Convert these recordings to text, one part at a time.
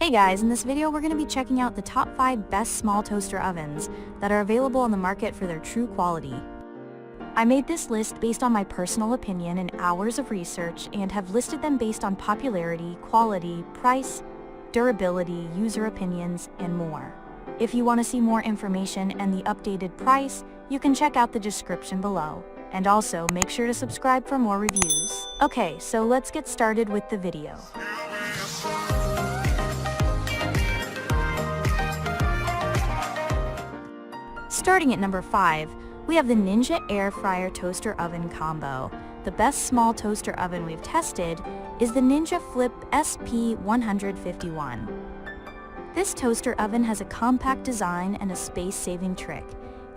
Hey guys, in this video we're going to be checking out the top 5 best small toaster ovens that are available on the market for their true quality. I made this list based on my personal opinion and hours of research and have listed them based on popularity, quality, price, durability, user opinions, and more. If you want to see more information and the updated price, you can check out the description below. And also, make sure to subscribe for more reviews. Okay, so let's get started with the video. Starting at number 5, we have the Ninja Air Fryer Toaster Oven Combo. The best small toaster oven we've tested is the Ninja Flip SP151. This toaster oven has a compact design and a space-saving trick.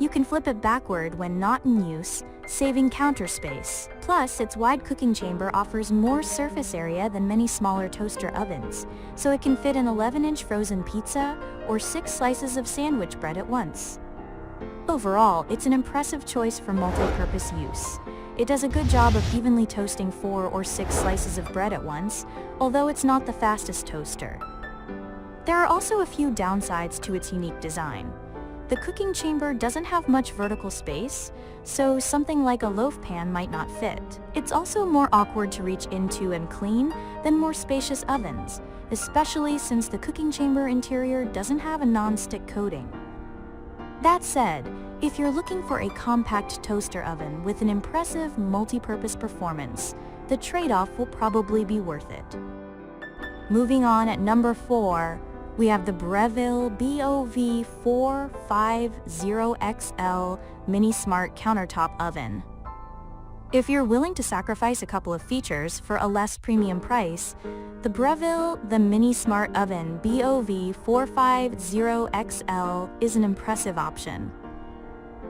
You can flip it backward when not in use, saving counter space. Plus, its wide cooking chamber offers more surface area than many smaller toaster ovens, so it can fit an 11-inch frozen pizza or 6 slices of sandwich bread at once. Overall, it's an impressive choice for multi-purpose use. It does a good job of evenly toasting 4 or 6 slices of bread at once, although it's not the fastest toaster. There are also a few downsides to its unique design. The cooking chamber doesn't have much vertical space, so something like a loaf pan might not fit. It's also more awkward to reach into and clean than more spacious ovens, especially since the cooking chamber interior doesn't have a non-stick coating. That said, if you're looking for a compact toaster oven with an impressive multi-purpose performance, the trade-off will probably be worth it. Moving on at number 4, we have the Breville BOV450XL Mini Smart Countertop Oven. If you're willing to sacrifice a couple of features for a less premium price, the Breville Mini Smart Oven BOV450XL is an impressive option.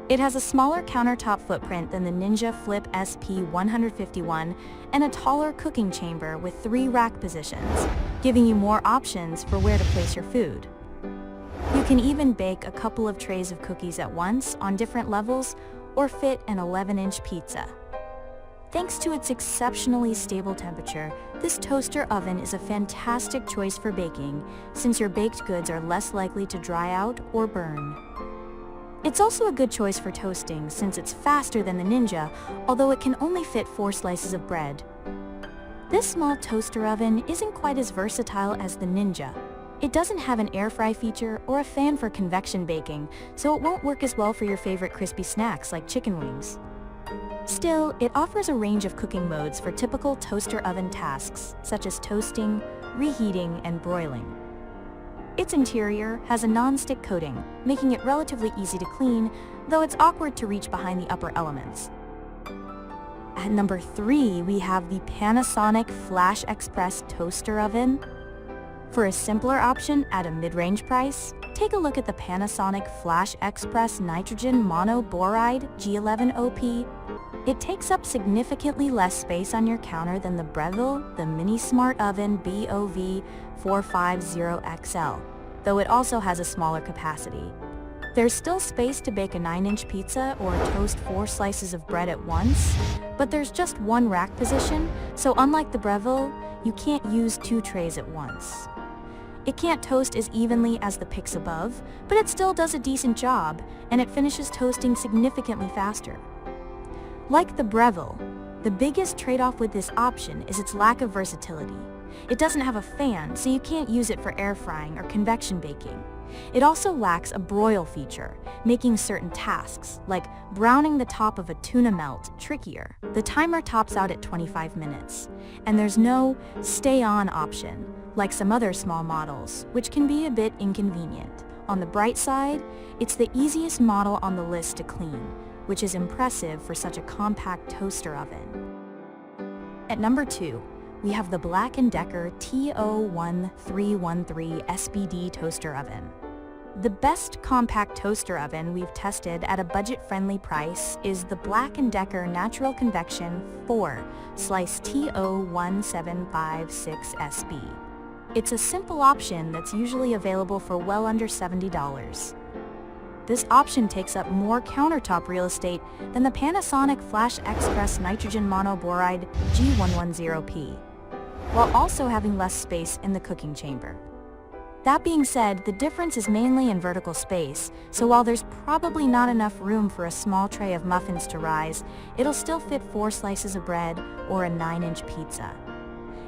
It has a smaller countertop footprint than the Ninja Flip SP151 and a taller cooking chamber with 3 rack positions, giving you more options for where to place your food. You can even bake a couple of trays of cookies at once on different levels or fit an 11-inch pizza. Thanks to its exceptionally stable temperature, this toaster oven is a fantastic choice for baking, since your baked goods are less likely to dry out or burn. It's also a good choice for toasting, since it's faster than the Ninja, although it can only fit 4 slices of bread. This small toaster oven isn't quite as versatile as the Ninja. It doesn't have an air fry feature or a fan for convection baking, so it won't work as well for your favorite crispy snacks like chicken wings. Still, it offers a range of cooking modes for typical toaster oven tasks, such as toasting, reheating, and broiling. Its interior has a non-stick coating, making it relatively easy to clean, though it's awkward to reach behind the upper elements. At number 3, we have the Panasonic FlashXpress Toaster Oven. For a simpler option at a mid-range price, take a look at the Panasonic FlashXpress Nitrogen Monoboride G11OP. It takes up significantly less space on your counter than the Breville Mini Smart Oven BOV450XL, though it also has a smaller capacity. There's still space to bake a 9-inch pizza or toast 4 slices of bread at once, but there's just 1 rack position, so unlike the Breville, you can't use 2 trays at once. It can't toast as evenly as the pics above, but it still does a decent job, and it finishes toasting significantly faster. Like the Breville, the biggest trade-off with this option is its lack of versatility. It doesn't have a fan, so you can't use it for air frying or convection baking. It also lacks a broil feature, making certain tasks, like browning the top of a tuna melt, trickier. The timer tops out at 25 minutes, and there's no stay-on option, like some other small models, which can be a bit inconvenient. On the bright side, it's the easiest model on the list to clean, which is impressive for such a compact toaster oven. At number 2, we have the BLACK+DECKER TO1313 SBD Toaster Oven. The best compact toaster oven we've tested at a budget-friendly price is the BLACK+DECKER Natural Convection 4-Slice TO1756SB. It's a simple option that's usually available for well under $70. This option takes up more countertop real estate than the Panasonic FlashXpress Nitrogen Monoboride G110P, while also having less space in the cooking chamber. That being said, the difference is mainly in vertical space, so while there's probably not enough room for a small tray of muffins to rise, it'll still fit 4 slices of bread or a 9-inch pizza.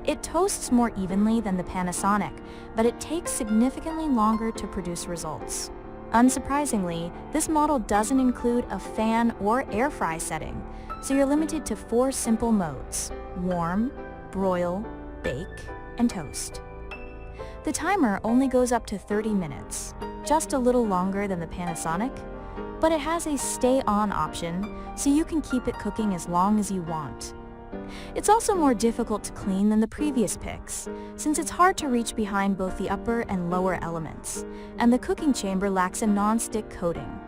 It toasts more evenly than the Panasonic, but it takes significantly longer to produce results. Unsurprisingly, this model doesn't include a fan or air fry setting, so you're limited to 4 simple modes: warm, broil, bake, and toast. The timer only goes up to 30 minutes, just a little longer than the Panasonic, but it has a stay-on option, so you can keep it cooking as long as you want. It's also more difficult to clean than the previous picks, since it's hard to reach behind both the upper and lower elements, and the cooking chamber lacks a non-stick coating.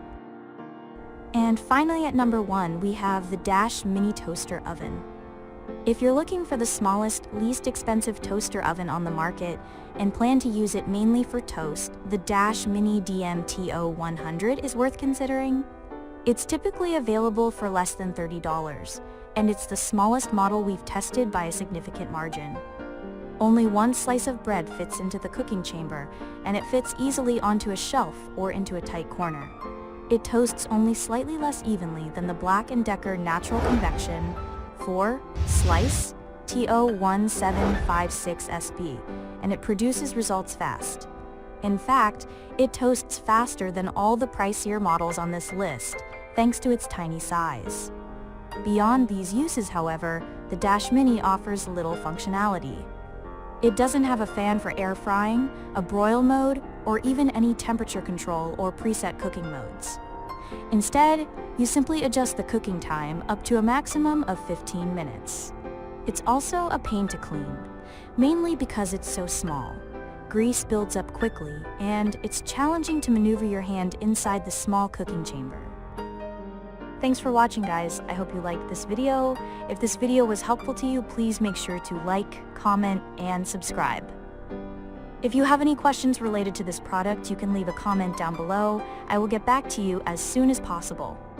And finally at number 1, we have the Dash Mini Toaster Oven. If you're looking for the smallest, least expensive toaster oven on the market and plan to use it mainly for toast, the Dash Mini DMTO100 is worth considering. It's typically available for less than $30, and it's the smallest model we've tested by a significant margin. Only 1 slice of bread fits into the cooking chamber, and it fits easily onto a shelf or into a tight corner. It toasts only slightly less evenly than the BLACK+DECKER Natural Convection 4-slice TO1756SP, and it produces results fast. In fact, it toasts faster than all the pricier models on this list, thanks to its tiny size. Beyond these uses, however, the Dash Mini offers little functionality. It doesn't have a fan for air frying, a broil mode, or even any temperature control or preset cooking modes. Instead, you simply adjust the cooking time up to a maximum of 15 minutes. It's also a pain to clean, mainly because it's so small. Grease builds up quickly, and it's challenging to maneuver your hand inside the small cooking chamber. Thanks for watching, guys. I hope you liked this video. If this video was helpful to you, please make sure to like, comment, and subscribe. If you have any questions related to this product, you can leave a comment down below. I will get back to you as soon as possible.